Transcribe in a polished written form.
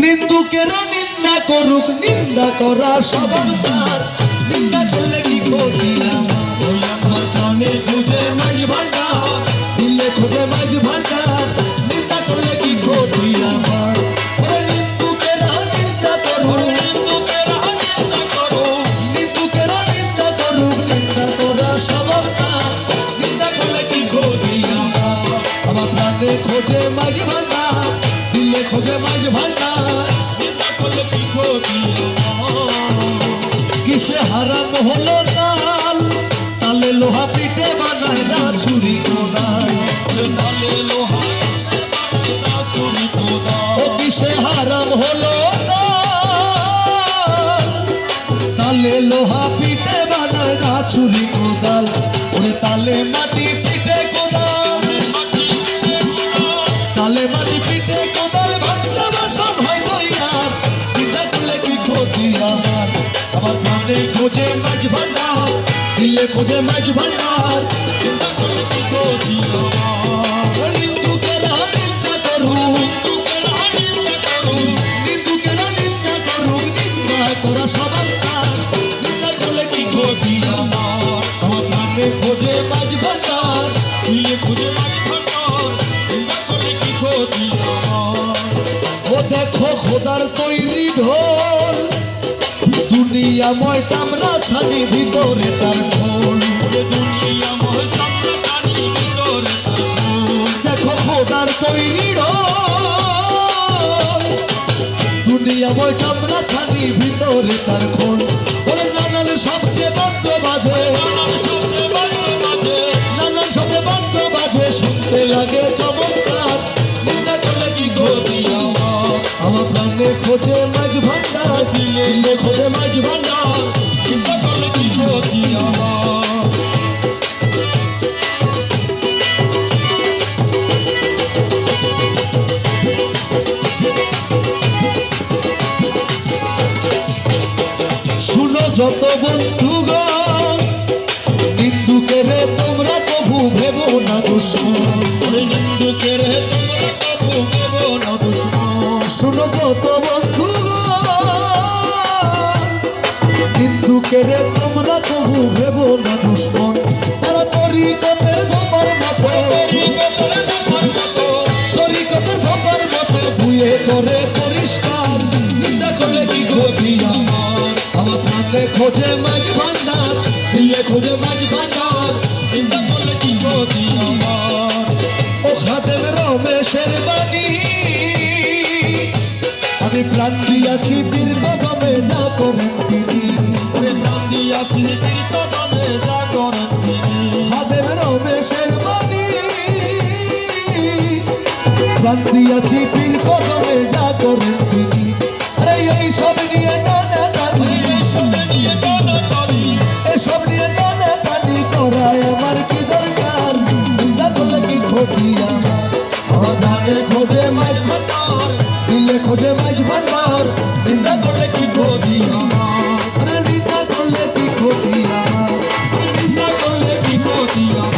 নিন্দুকেরা নিন্দা করুক, নিন্দা করা স্বভাব তার। নিন্দা করলে কি ক্ষতি আমার? আমার প্রাণে খুঁজে মাঝ ভান্ডার, দিলে খুঁজে মাঝ ভান্ডার। নিন্দা করলে কি ক্ষতি আমার? নিন্দুকেরা নিন্দা করুক, নিন্দুকেরা নিন্দা করুক, নিন্দুকেরা নিন্দা করুক, নিন্দা করা স্বভাব তার। নিন্দা করলে কি ক্ষতি আমার? আমার প্রাণে খোঁজে মাঝ ভান্ডার, দিলে খোঁজে মাঝ ভান্ডার। নিন্দা করলে কি ক্ষতি আমার? কিসে হারাম হলো তাল, তালে লোহা পিঠে বানায় না ছুরি কোদাল, তালে লোহা বানায় না ছুরি কোদাল। ও কিসে হারাম হলো তাল, তালে লোহা পিঠে বানায় না ছুরি কোদাল। ওরে তালে মাটি পিঠে কোদাল, তালে মাটি পিঠে কোদাল, ভাঙলে বাসন হয় দইয়ার। চিন্তা করলে কি ক্ষতি আমার? আমার প্রাণে খোঁজে মাঝ ভান্ডার, দিলে খোঁজে মাঝ ভান্ডার। চিন্তা করলে কি ক্ষতি আমার? নিন্দুকেরা নিন্দা করুক, নিন্দুকেরা নিন্দা করুক, নিন্দুকেরা নিন্দা করুক, নিন্দা করা স্বভাব তার। নিন্দা করলে কি ক্ষতি আমার? আমার প্রাণে খোঁজে মাঝ ভান্ডার, দিলে খোঁজে মাঝ ভান্ডার। চিন্তা করলে কি ক্ষতি আমার? ও দেখো খোদার তৈরি ঢোল, দুনিয়াময় চামড়া ছানি ভিতরে তার ঢোল। দুনিয়াময় চামড়া ছানি ভিতরে তার ঢোল। দেখো খোদার তৈরি ঢোল, দুনিয়াময় চামড়া ছানি ভিতরে তার খোল। ওরে নানান শব্দে বাদ্য বাজে, নানান শব্দে বাদ্য বাজে, নানান শব্দে বাদ্য বাজে, শুনতে লাগে চমৎকার। নিন্দা করলে কি ক্ষতি আমার? আমার প্রাণে খোঁজে মাঝ ভান্ডার, দিলে খোঁজে মাঝ ভান্ডার। চিন্তা করলে কি ক্ষতি আমার? শুনো যত বন্ধুগণ, নিন্দুকেরে তোমরা কবু ভেবো না দুশ্মন, নিন্দুকেরে তোমরা কবু ভেবো না দুশ্মন। শুনো যত বন্ধুগণ, নিন্দুকেরে তোমরা কবু ভেবো না দুশ্মন। তারা তরিকতের ধোপার মতো, তরিকতের ধোপার মতো ধুয়ে করে পরিষ্কার। নিন্দা করলে কি ক্ষতি আমার? আমার প্রাণে খোঁজে মাঝ ভান্ডার, দিলে খোঁজে মাঝ ভান্ডার। চিন্তা করলে কি ক্ষতি আমার? ও খাদেম রমেশের বাণী, আমি প্রাণ দিয়াছি বীর কদমে যা করেন তিনি। প্রাণ দিয়াছি বীর কদমে যা করেন তিনি। খাদেম রমেশের বাণী, প্রাণ দিয়াছি বীর কদমে যা করেন তিনি। আরে এই সব নিয়ে টানা টানি, এইসব নিয়ে টানা টানি, এসব নিয়ে টানা টানি করায় আমার কি দরকার? চিন্তা করলে কি ক্ষতি আমার? আমার প্রাণে খোঁজে মাঝ ভান্ডার, দিলে খোঁজে মাঝ ভান্ডার। নিন্দা করলে কি ক্ষতি আমার? নিন্দা করলে কি ক্ষতি আমার? নিন্দা করলে কি ক্ষতি আমার?